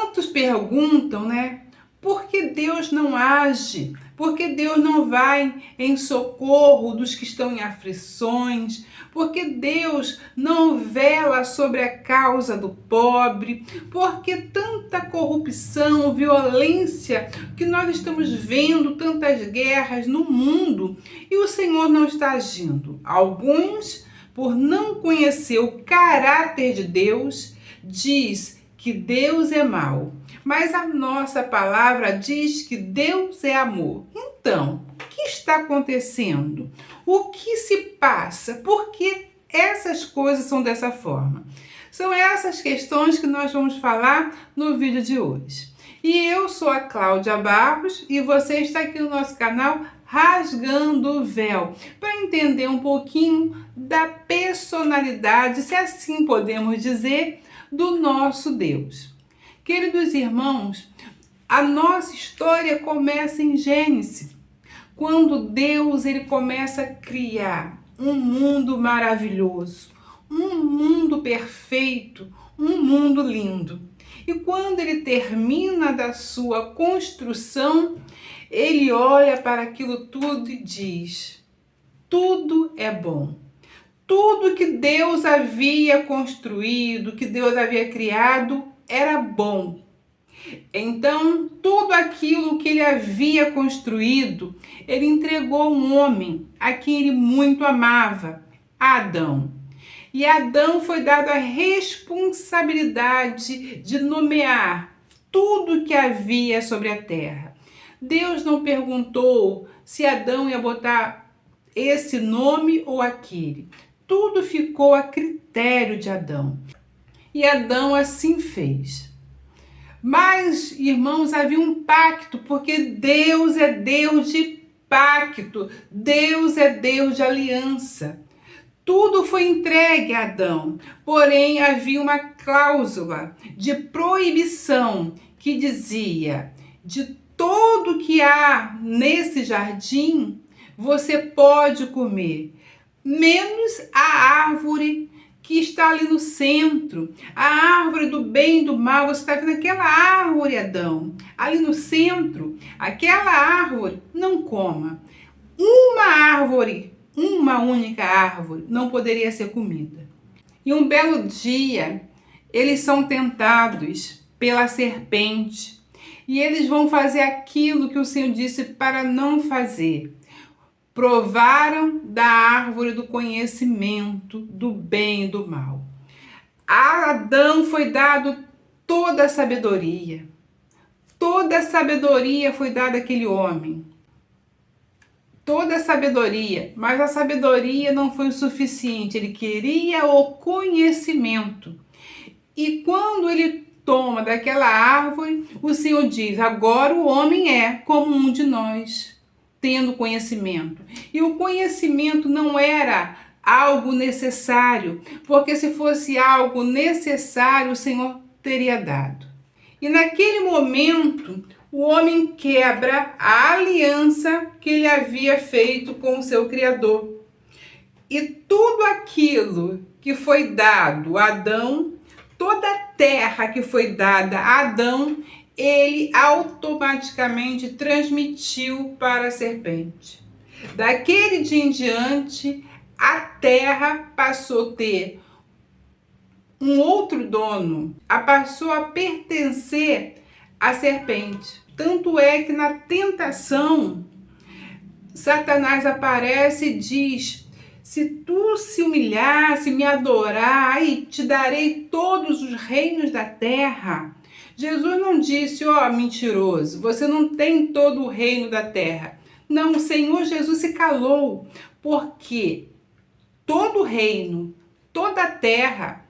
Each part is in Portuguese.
Muitos perguntam, né? Por que Deus não age? Por que Deus não vai em socorro dos que estão em aflições? Por que Deus não vela sobre a causa do pobre? Por que tanta corrupção, violência que nós estamos vendo, tantas guerras no mundo e o Senhor não está agindo? Alguns, por não conhecer o caráter de Deus, diz que Deus é mau, mas a nossa palavra diz que Deus é amor. Então, o que está acontecendo? O que se passa? Por que essas coisas são dessa forma? São essas questões que nós vamos falar no vídeo de hoje. E eu sou a Cláudia Barros e você está aqui no nosso canal Rasgando o Véu, para entender um pouquinho da personalidade, se assim podemos dizer, do nosso Deus. Queridos irmãos, a nossa história começa em Gênesis, quando Deus ele começa a criar um mundo maravilhoso, um mundo perfeito, um mundo lindo. E quando ele termina da sua construção, ele olha para aquilo tudo e diz: tudo é bom. Tudo que Deus havia construído, que Deus havia criado, era bom. Então, tudo aquilo que ele havia construído, ele entregou a um homem a quem ele muito amava, Adão. E a Adão foi dada a responsabilidade de nomear tudo que havia sobre a terra. Deus não perguntou se Adão ia botar esse nome ou aquele. Tudo ficou a critério de Adão. E Adão assim fez. Mas, irmãos, havia um pacto, porque Deus é Deus de pacto. Deus é Deus de aliança. Tudo foi entregue a Adão, porém havia uma cláusula de proibição que dizia: de tudo que há nesse jardim, você pode comer, menos a árvore que está ali no centro, a árvore do bem e do mal. Você está vendo aquela árvore, Adão, ali no centro, aquela árvore, não coma. Uma única árvore não poderia ser comida. E um belo dia, eles são tentados pela serpente e eles vão fazer aquilo que o Senhor disse para não fazer. Provaram da árvore do conhecimento do bem e do mal. A Adão foi dado toda a sabedoria. Toda a sabedoria foi dada àquele homem. Toda a sabedoria, mas a sabedoria não foi o suficiente. Ele queria o conhecimento. E quando ele toma daquela árvore, o Senhor diz: agora o homem é como um de nós, tendo conhecimento. E o conhecimento não era algo necessário, porque se fosse algo necessário, o Senhor teria dado. E naquele momento, o homem quebra a aliança que ele havia feito com o seu Criador. E tudo aquilo que foi dado a Adão, toda a terra que foi dada a Adão, ele automaticamente transmitiu para a serpente. Daquele dia em diante, a terra passou a ter um outro dono, passou a pertencer à serpente. Tanto é que na tentação, Satanás aparece e diz: se tu se humilhar, se me adorar, aí te darei todos os reinos da terra. Jesus não disse: ó, mentiroso, você não tem todo o reino da terra. Não, o Senhor Jesus se calou, porque todo o reino, toda a terra,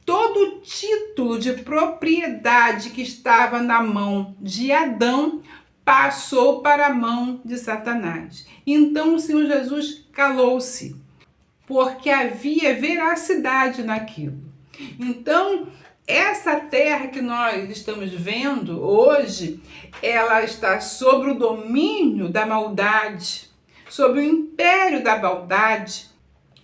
todo o título de propriedade que estava na mão de Adão passou para a mão de Satanás. Então o Senhor Jesus calou-se, porque havia veracidade naquilo. Então, essa terra que nós estamos vendo hoje, ela está sob o domínio da maldade, sob o império da maldade.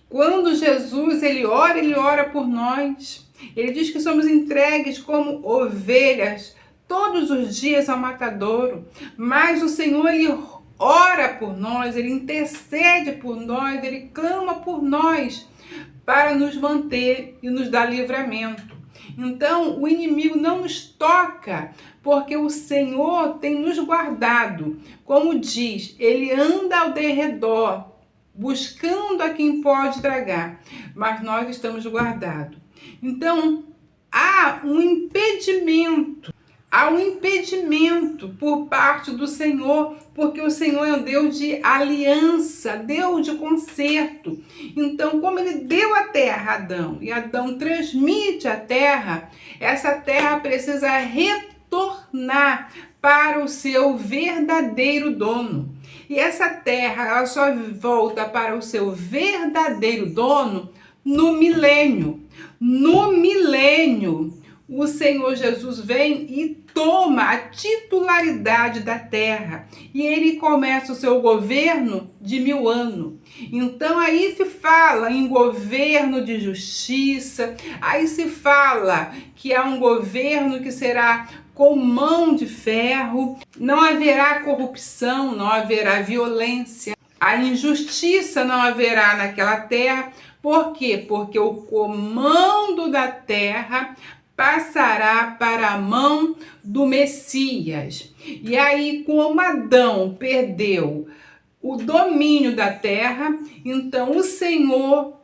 Quando Jesus ele ora por nós. Ele diz que somos entregues como ovelhas todos os dias ao matadouro, mas o Senhor, Ele ora por nós, Ele intercede por nós, Ele clama por nós para nos manter e nos dar livramento. Então, o inimigo não nos toca, porque o Senhor tem nos guardado. Como diz, Ele anda ao derredor, buscando a quem pode tragar, mas nós estamos guardados. Então, há um impedimento por parte do Senhor, porque o Senhor é um Deus de aliança, Deus de conserto. Então, como Ele deu a terra a Adão, e Adão transmite a terra, essa terra precisa retornar para o seu verdadeiro dono. E essa terra, ela só volta para o seu verdadeiro dono no milênio. No milênio, o Senhor Jesus vem e toma a titularidade da terra. E Ele começa o seu governo de 1000 anos. Então aí se fala em governo de justiça, aí se fala que é um governo que será com mão de ferro, não haverá corrupção, não haverá violência, a injustiça não haverá naquela terra. Por quê? Porque o comando da terra passará para a mão do Messias. E aí, como Adão perdeu o domínio da terra, então o Senhor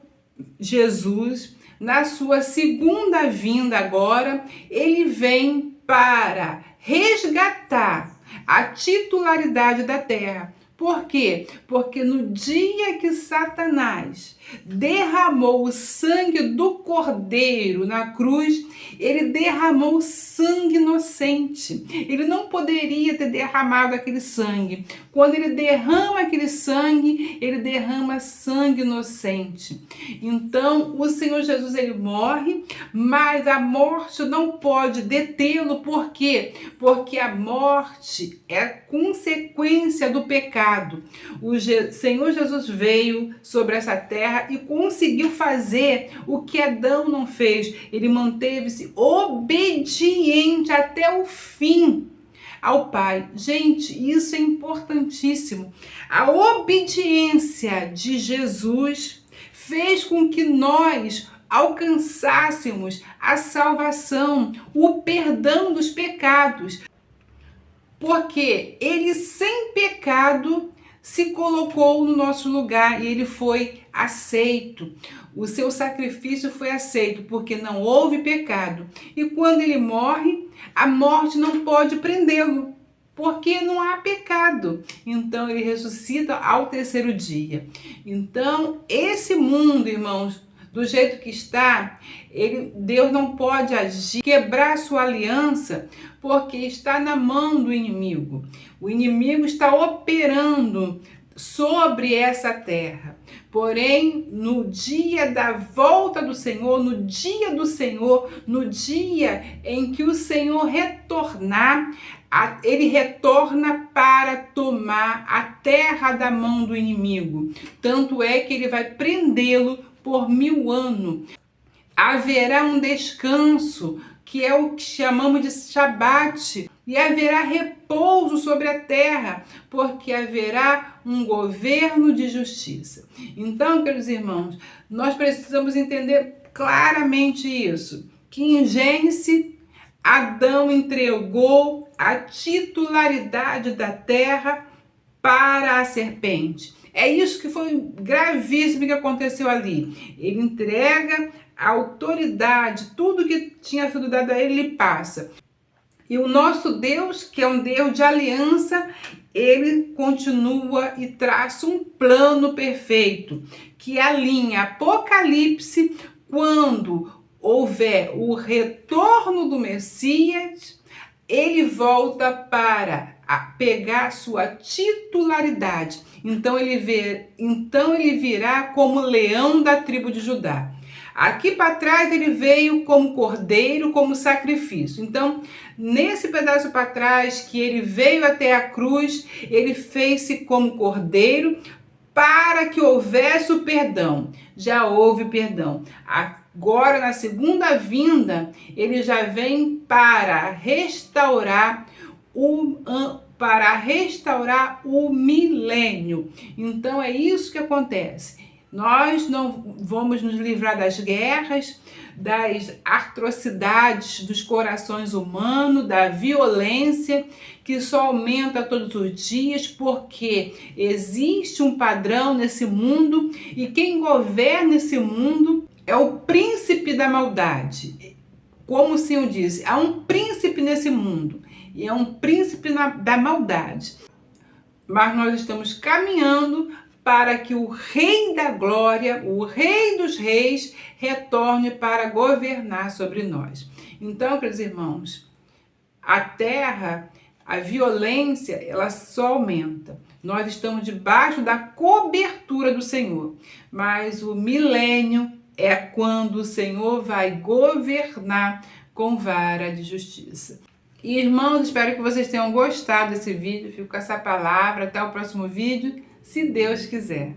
Jesus, na sua segunda vinda agora, Ele vem para resgatar a titularidade da terra. Por quê? Porque no dia que Satanás derramou o sangue do Cordeiro na cruz, ele derramou sangue inocente. Ele não poderia ter derramado aquele sangue. Quando ele derrama aquele sangue, ele derrama sangue inocente. Então, o Senhor Jesus, ele morre, mas a morte não pode detê-lo. Por quê? Porque a morte é consequência do pecado. O Senhor Jesus veio sobre essa terra e conseguiu fazer o que Adão não fez. Ele manteve-se obediente até o fim ao Pai. Gente, isso é importantíssimo. A obediência de Jesus fez com que nós alcançássemos a salvação, o perdão dos pecados. Porque ele, sem pecado, se colocou no nosso lugar e ele foi aceito. O seu sacrifício foi aceito porque não houve pecado. E quando ele morre, a morte não pode prendê-lo, porque não há pecado. Então ele ressuscita ao terceiro dia. Então, esse mundo, irmãos, do jeito que está, Deus não pode agir, quebrar sua aliança, porque está na mão do inimigo. O inimigo está operando sobre essa terra. Porém, no dia da volta do Senhor, no dia do Senhor, no dia em que o Senhor retornar, ele retorna para tomar a terra da mão do inimigo. Tanto é que ele vai prendê-lo por 1000 anos. Haverá um descanso, que é o que chamamos de Shabat, e haverá repouso sobre a terra, porque haverá um governo de justiça. Então, queridos irmãos, nós precisamos entender claramente isso, que em Gênesis, Adão entregou a titularidade da terra para a serpente. É isso que foi gravíssimo que aconteceu ali. Ele entrega a autoridade, tudo que tinha sido dado a ele, ele passa. E o nosso Deus, que é um Deus de aliança, ele continua e traça um plano perfeito, que alinha Apocalipse, quando houver o retorno do Messias, ele volta para pegar sua titularidade. Então ele virá como leão da tribo de Judá. Aqui para trás ele veio como cordeiro, como sacrifício. Então, nesse pedaço para trás que ele veio até a cruz, ele fez-se como cordeiro para que houvesse o perdão. Já houve perdão. Agora, na segunda vinda, ele já vem para restaurar o milênio. Então é isso que acontece. Nós não vamos nos livrar das guerras, das atrocidades dos corações humanos, da violência que só aumenta todos os dias, porque existe um padrão nesse mundo e quem governa esse mundo é o príncipe da maldade. Como o Senhor disse, há um príncipe nesse mundo e é um príncipe da maldade. Mas nós estamos caminhando para que o Rei da Glória, o Rei dos Reis, retorne para governar sobre nós. Então, queridos irmãos, a terra, a violência, ela só aumenta. Nós estamos debaixo da cobertura do Senhor, mas o milênio é quando o Senhor vai governar com vara de justiça. E, irmãos, espero que vocês tenham gostado desse vídeo. Fico com essa palavra. Até o próximo vídeo, se Deus quiser.